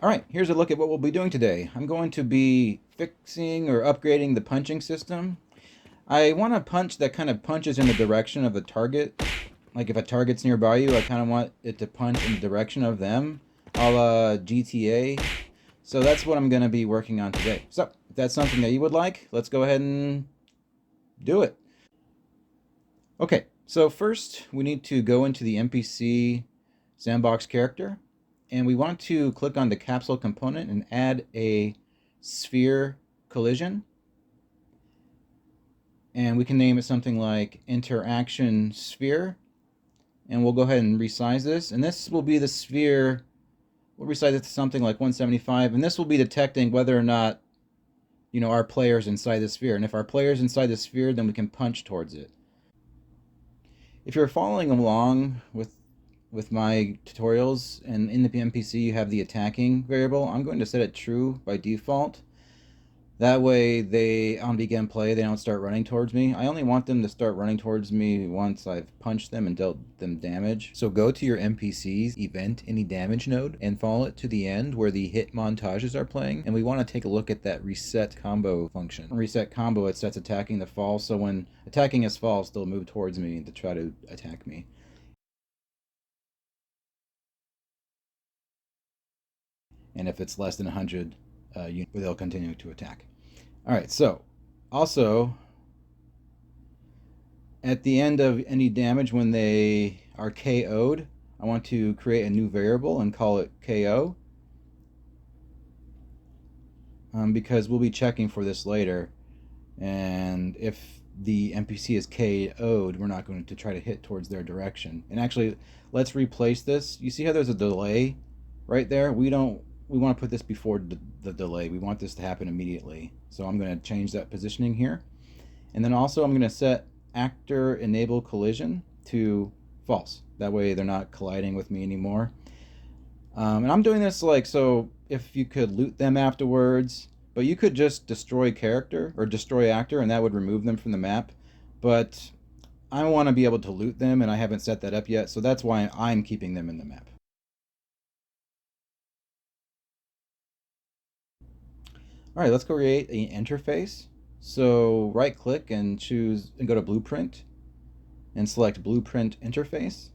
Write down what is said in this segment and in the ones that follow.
Alright, here's a look at what we'll be doing today. I'm going to be fixing or upgrading the punching system. I want a punch that kind of punches in the direction of the target. Like if a target's nearby you, I kind of want it to punch in the direction of them, a la GTA. So that's what I'm going to be working on today. So, if that's something that you would like, let's go ahead and do it. Okay, so first we need to go into the NPC sandbox character, and we want to click on the capsule component and add a sphere collision. And we can name it something like interaction sphere. And we'll go ahead and resize this. And this will be the sphere. We'll resize it to something like 175. And this will be detecting whether or not, our player's inside the sphere. And if our player's inside the sphere, then we can punch towards it. If you're following along with my tutorials, and in the NPC you have the attacking variable, I'm going to set it true by default. That way on begin play, they don't start running towards me. I only want them to start running towards me once I've punched them and dealt them damage. So go to your NPC's event any damage node and follow it to the end where the hit montages are playing. And we want to take a look at that reset combo function. Reset combo, it sets attacking to false. So when attacking is false, they'll move towards me to try to attack me. And if it's less than 100, they'll continue to attack. All right, so also at the end of any damage when they are KO'd, I want to create a new variable and call it KO, because we'll be checking for this later. And if the NPC is KO'd, we're not going to try to hit towards their direction. And actually, let's replace this. You see how there's a delay right there? We want to put this before the delay. We want this to happen immediately. So I'm going to change that positioning here. And then also I'm going to set actor enable collision to false. That way they're not colliding with me anymore. And I'm doing this so if you could loot them afterwards, but you could just destroy character or destroy actor and that would remove them from the map. But I want to be able to loot them and I haven't set that up yet. So that's why I'm keeping them in the map. All right, let's create an interface. So right click and choose and go to blueprint and select blueprint interface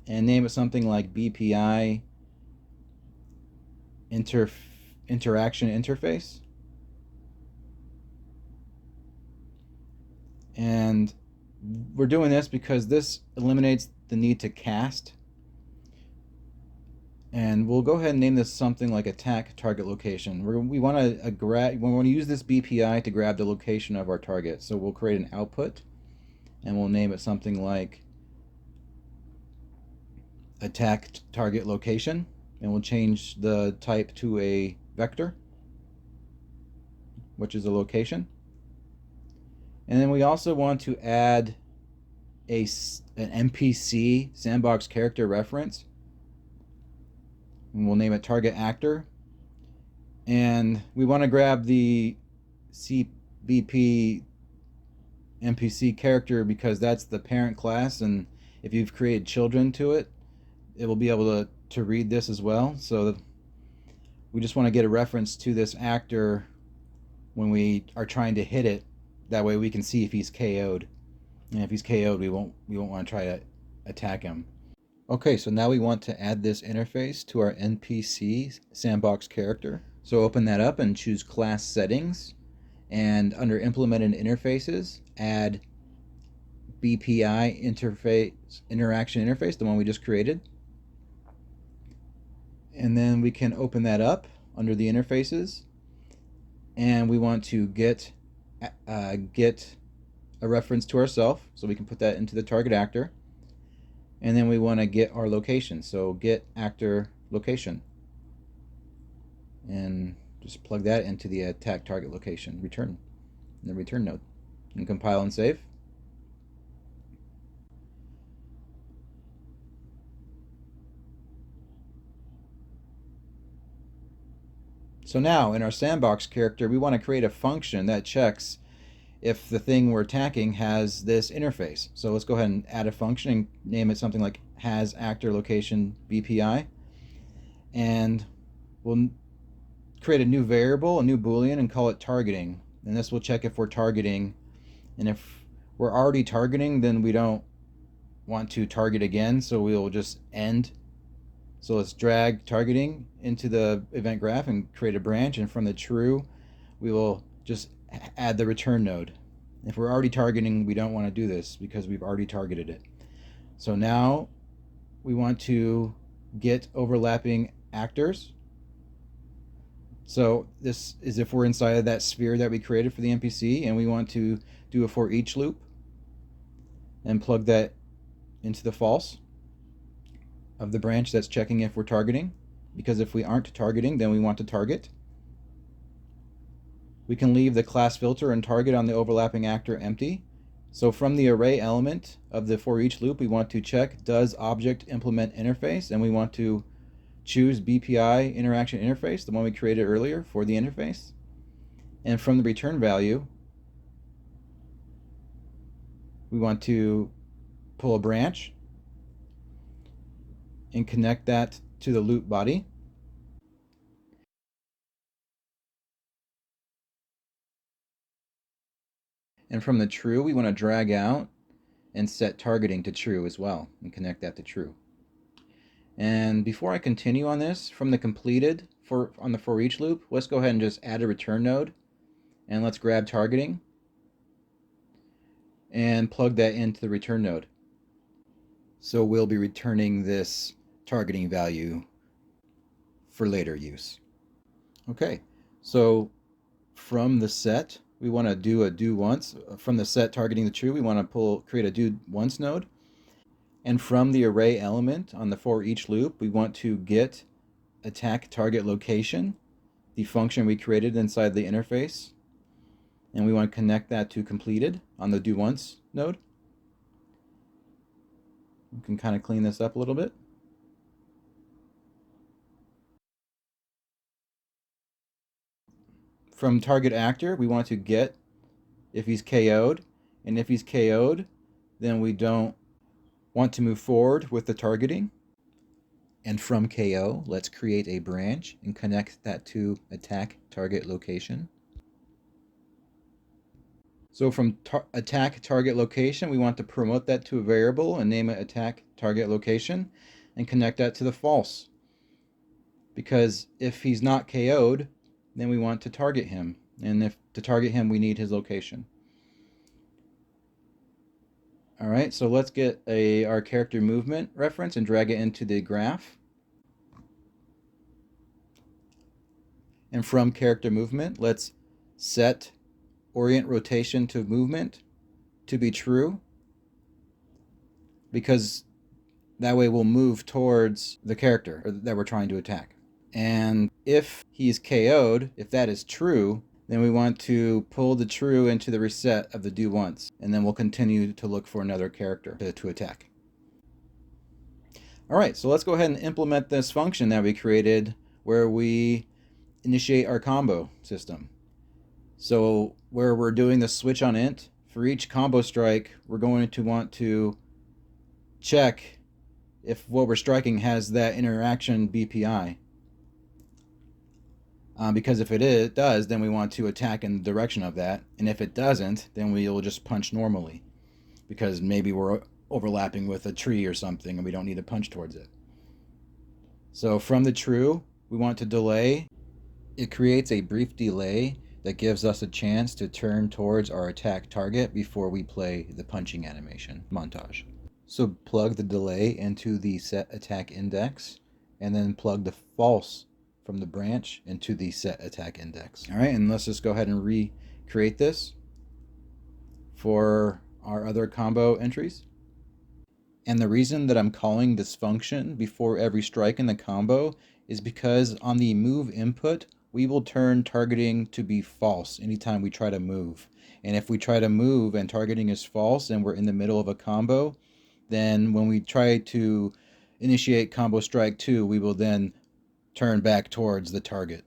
and name it something like BPI interaction interface. And we're doing this because this eliminates the need to cast. And we'll go ahead and name this something like attack target location. We want to use this BPI to grab the location of our target. So we'll create an output and we'll name it something like attack target location. And we'll change the type to a vector, which is a location. And then we also want to add an NPC sandbox character reference. And we'll name it target actor. And we want to grab the CBP NPC character because that's the parent class, and if you've created children to it, it will be able to read this as well. So we just want to get a reference to this actor when we are trying to hit it. That way we can see if he's KO'd. And if he's KO'd, we won't want to try to attack him. Okay, so now we want to add this interface to our NPC sandbox character. So open that up and choose class settings, and under implemented interfaces, add BPI interaction interface, the one we just created. And then we can open that up under the interfaces, and we want to get a reference to ourselves, so we can put that into the target actor. And then we want to get our location, so get actor location. And just plug that into the attack target location, return, in the return node. And compile and save. So now in our sandbox character, we want to create a function that checks if the thing we're attacking has this interface. So let's go ahead and add a function and name it something like HasActorLocationBPI. And we'll create a new variable, a new boolean, and call it targeting. And this will check if we're targeting. And if we're already targeting, then we don't want to target again, so we'll just end. So let's drag targeting into the event graph and create a branch, and from the true, we will just add the return node. If we're already targeting, we don't want to do this because we've already targeted it. So now we want to get overlapping actors. So this is if we're inside of that sphere that we created for the NPC, and we want to do a for each loop and plug that into the false of the branch that's checking if we're targeting, because if we aren't targeting, then we want to target. We can leave the class filter and target on the overlapping actor empty. So from the array element of the for each loop, we want to check does object implement interface, and we want to choose BPI interaction interface, the one we created earlier for the interface. And from the return value, we want to pull a branch and connect that to the loop body. And from the true, we want to drag out and set targeting to true as well and connect that to true. And before I continue on this, from the completed on the for each loop, let's go ahead and just add a return node, and let's grab targeting and plug that into the return node. So we'll be returning this targeting value for later use. Okay, so from the set, we want to do a do once. From the set targeting the true, we want to create a do once node. And from the array element on the for each loop, we want to get attack target location, the function we created inside the interface. And we want to connect that to completed on the do once node. We can kind of clean this up a little bit. From target actor, we want to get if he's KO'd, and if he's KO'd, then we don't want to move forward with the targeting. And from KO, let's create a branch and connect that to attack target location. So from attack target location, we want to promote that to a variable and name it attack target location and connect that to the false. Because if he's not KO'd, then we want to target him. And if to target him, we need his location. All right, so let's get our character movement reference and drag it into the graph. And from character movement, let's set orient rotation to movement to be true, because that way we'll move towards the character that we're trying to attack. And if he's KO'd, if that is true, then we want to pull the true into the reset of the do once, and then we'll continue to look for another character to attack. All right, so let's go ahead and implement this function that we created where we initiate our combo system. So where we're doing the switch on int, for each combo strike, we're going to want to check if what we're striking has that interaction BPI. Because if it does, then we want to attack in the direction of that. And if it doesn't, then we will just punch normally. Because maybe we're overlapping with a tree or something and we don't need to punch towards it. So from the true, we want to delay. It creates a brief delay that gives us a chance to turn towards our attack target before we play the punching animation montage. So plug the delay into the set attack index, and then plug the false from the branch into the set attack index. All right, and let's just go ahead and recreate this for our other combo entries. And the reason that I'm calling this function before every strike in the combo is because on the move input, we will turn targeting to be false anytime we try to move. And if we try to move and targeting is false and we're in the middle of a combo, then when we try to initiate combo strike 2, we will then turn back towards the target.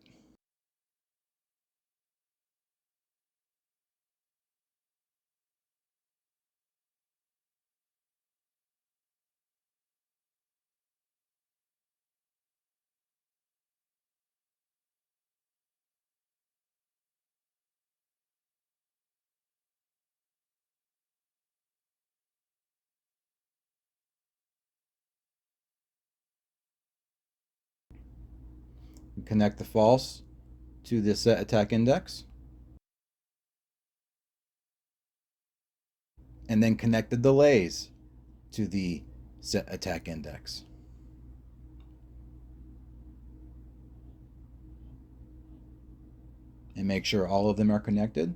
connect the false to the set attack index, and then connect the delays to the set attack index. And make sure all of them are connected.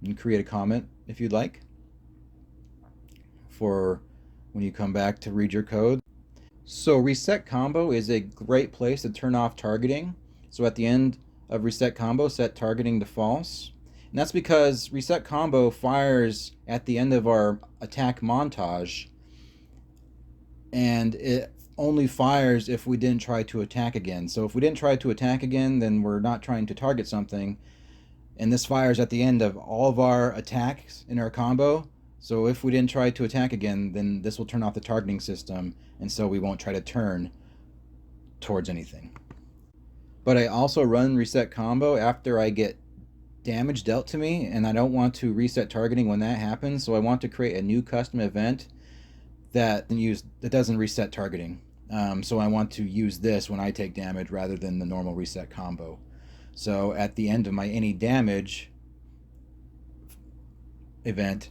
And create a comment if you'd like for when you come back to read your code. So reset combo is a great place to turn off targeting. So at the end of reset combo, set targeting to false. And that's because reset combo fires at the end of our attack montage, and it only fires if we didn't try to attack again. So if we didn't try to attack again, then we're not trying to target something. And this fires at the end of all of our attacks in our combo. So if we didn't try to attack again, then this will turn off the targeting system, and so we won't try to turn towards anything. But I also run reset combo after I get damage dealt to me, and I don't want to reset targeting when that happens, so I want to create a new custom event that doesn't reset targeting. So I want to use this when I take damage rather than the normal reset combo. So at the end of my any damage event,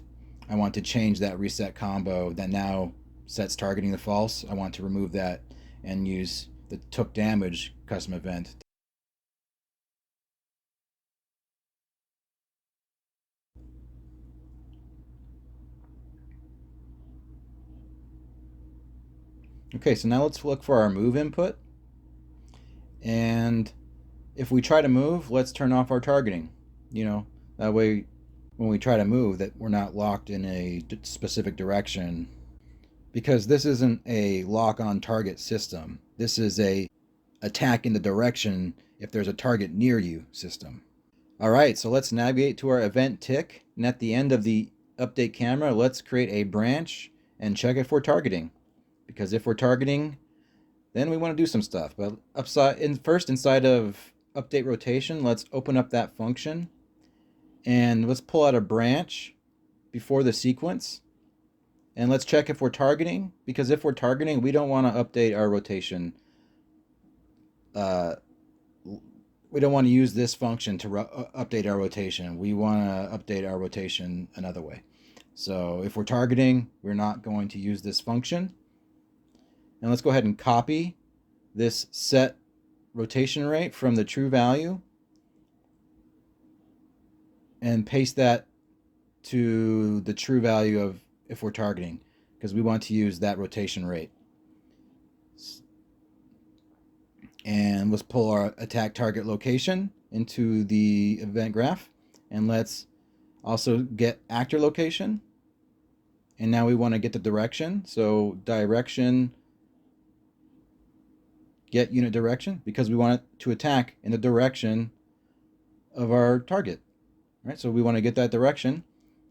I want to change that reset combo that now sets targeting to false. I want to remove that and use the took damage custom event. Okay, so now let's look for our move input. And if we try to move, let's turn off our targeting. That way when we try to move, that we're not locked in a specific direction, because this isn't a lock on target system. This is a attack in the direction if there's a target near you system. All right, so let's navigate to our event tick, and at the end of the update camera, let's create a branch and check if we're targeting, because if we're targeting, then we want to do some stuff. But first inside of update rotation, let's open up that function and let's pull out a branch before the sequence, and let's check if we're targeting, because if we're targeting, we don't want to update our rotation. We don't want to use this function to update our rotation. We want to update our rotation another way. So if we're targeting, we're not going to use this function. And let's go ahead and copy this set rotation rate from the true value and paste that to the true value of if we're targeting, because we want to use that rotation rate. And let's pull our attack target location into the event graph, and let's also get actor location. And now we want to get the direction, so direction get unit direction, because we want it to attack in the direction of our target. Right, so we want to get that direction,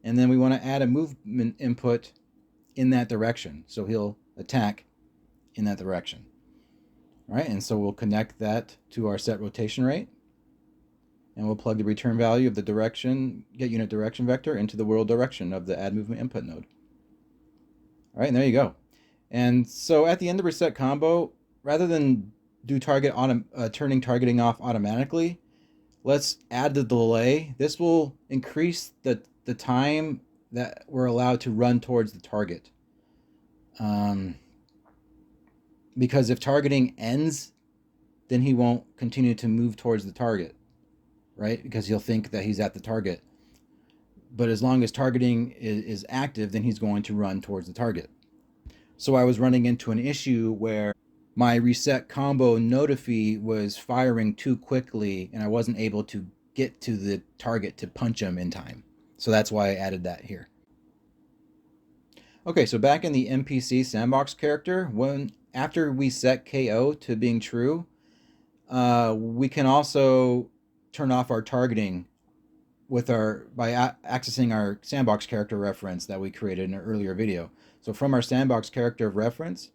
and then we want to add a movement input in that direction, so he'll attack in that direction. All right, and so we'll connect that to our set rotation rate, and we'll plug the return value of the direction get unit direction vector into the world direction of the add movement input node. All right, and there you go. And so at the end of reset combo, rather than do turning targeting off automatically, let's add the delay. This will increase the time that we're allowed to run towards the target. Because if targeting ends, then he won't continue to move towards the target, right? Because he'll think that he's at the target. But as long as targeting is active, then he's going to run towards the target. So I was running into an issue where my reset combo notify was firing too quickly, and I wasn't able to get to the target to punch him in time. So that's why I added that here. Okay, so back in the NPC sandbox character, after we set KO to being true, we can also turn off our targeting by accessing our sandbox character reference that we created in an earlier video. So from our sandbox character of reference,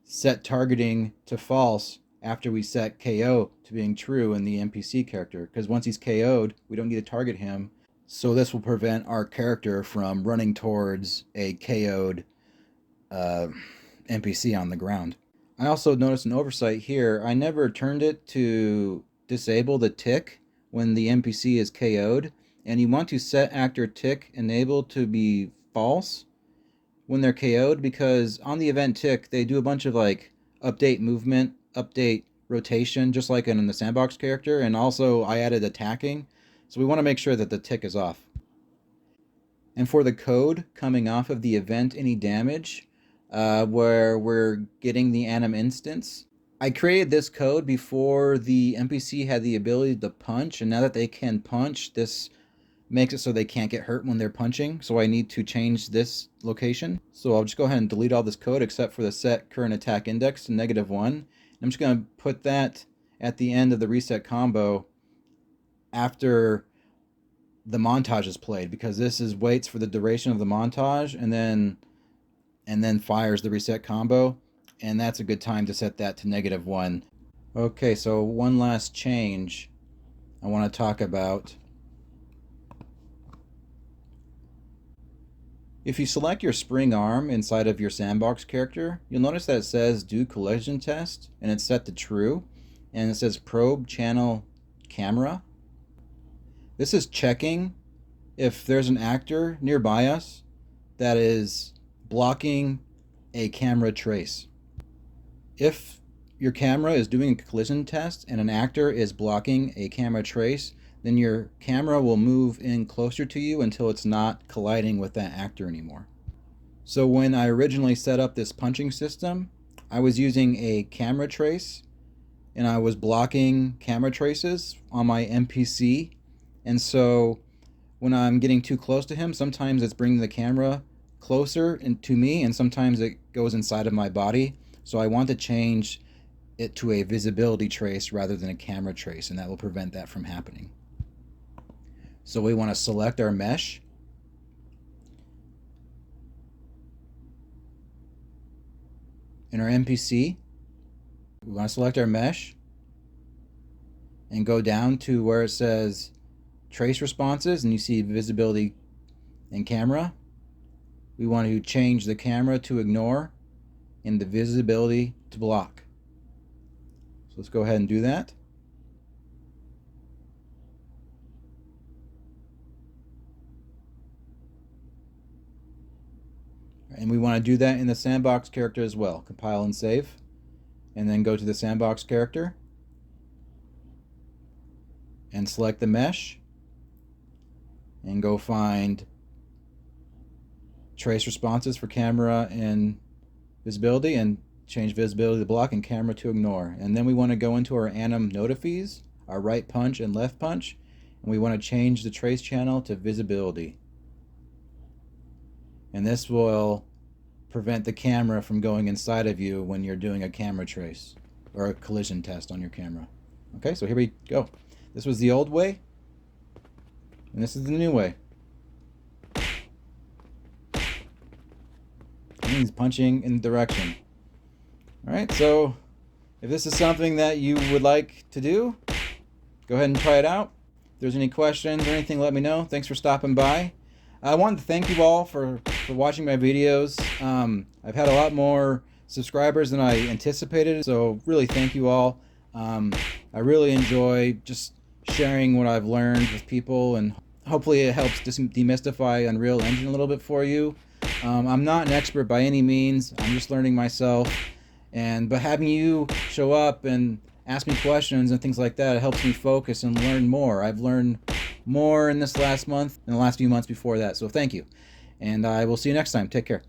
set targeting to false after we set KO to being true in the NPC character, because once he's KO'd, we don't need to target him. So this will prevent our character from running towards a KO'd NPC on the ground. I also noticed an oversight here. I never turned it to disable the tick when the NPC is KO'd, and you want to set actor tick enabled to be false when they're KO'd, because on the event tick they do a bunch of like update movement, update rotation, just like in the sandbox character, and also I added attacking, so we want to make sure that the tick is off. And for the code coming off of the event any damage, where we're getting the anim instance, I created this code before the NPC had the ability to punch, and now that they can punch, this makes it so they can't get hurt when they're punching, so I need to change this location. So I'll just go ahead and delete all this code except for the set current attack index to -1. I'm just going to put that at the end of the reset combo after the montage is played, because this is waits for the duration of the montage and then fires the reset combo, and that's a good time to set that to -1. Okay, so one last change I want to talk about. If you select your spring arm inside of your sandbox character, you'll notice that it says do collision test, and it's set to true, and it says probe channel camera. This is checking if there's an actor nearby us that is blocking a camera trace. If your camera is doing a collision test and an actor is blocking a camera trace, then your camera will move in closer to you until it's not colliding with that actor anymore. So when I originally set up this punching system, I was using a camera trace and I was blocking camera traces on my NPC, and so when I'm getting too close to him, sometimes it's bringing the camera closer to me and sometimes it goes inside of my body. So I want to change it to a visibility trace rather than a camera trace, and that will prevent that from happening. So we want to select our mesh. In our NPC, we want to select our mesh and go down to where it says trace responses, and you see visibility and camera. We want to change the camera to ignore and the visibility to block. So let's go ahead and do that. And we want to do that in the sandbox character as well. Compile and save, and then go to the sandbox character and select the mesh and go find trace responses for camera and visibility and change visibility to block and camera to ignore. And then we want to go into our anim notifies, our right punch and left punch, and we want to change the trace channel to visibility. And this will prevent the camera from going inside of you when you're doing a camera trace or a collision test on your camera. Okay, so here we go. This was the old way, and this is the new way. It means punching in the direction. Alright, so if this is something that you would like to do, go ahead and try it out. If there's any questions or anything, let me know. Thanks for stopping by. I wanted to thank you all for watching my videos. I've had a lot more subscribers than I anticipated, so really thank you all. I really enjoy just sharing what I've learned with people, and hopefully it helps demystify Unreal Engine a little bit for you. I'm not an expert by any means. I'm just learning myself, but having you show up and ask me questions and things like that, it helps me focus and learn more. I've learned more in this last month than the last few months before that, so thank you. And I will see you next time. Take care.